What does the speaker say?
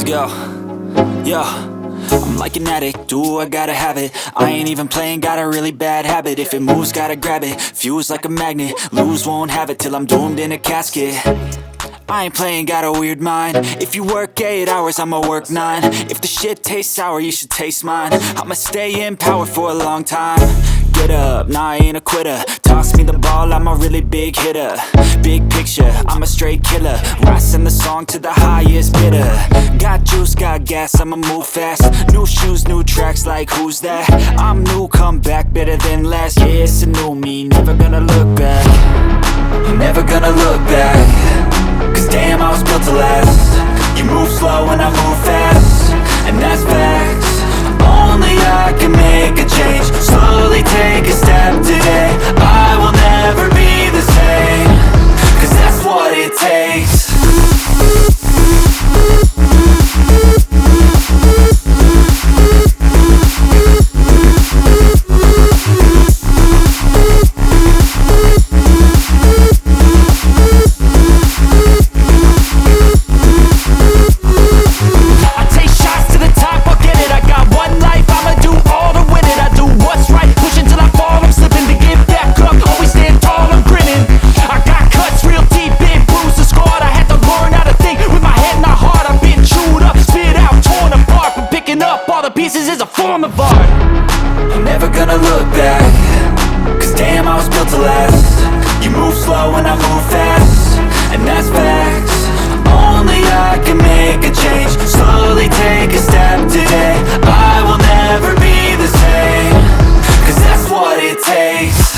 go. Yo, I'm like an addict, do I gotta have it. I ain't even playing, got a really bad habit. If it moves, gotta grab it, fuse like a magnet. Lose, won't have it till I'm doomed in a casket. I ain't playing, got a weird mind. If you work 8 hours, I'ma work 9. If the shit tastes sour, you should taste mine. I'ma stay in power for a long time. Get up, nah, I ain't a quitter. Toss me the ball, I'm a really big hitter. Big picture, I'm a straight killer. Rising the song to the highest bidder. Got juice, got gas, I'ma move fast. New shoes, new tracks, like who's that? I'm new, come back, better than last. Yeah, it's a new me, never gonna look back. Never gonna look back. Cause damn, I was built to last. You move slow and I move fast, and that's facts. Only I can make a change. Slowly take a step today. I will never be the same. Cause that's what it takes. Pieces is a form of art. I'm never gonna look back. Cause damn, I was built to last. You move slow and I move fast, and that's facts. Only I can make a change. Slowly take a step today. I will never be the same. Cause that's what it takes.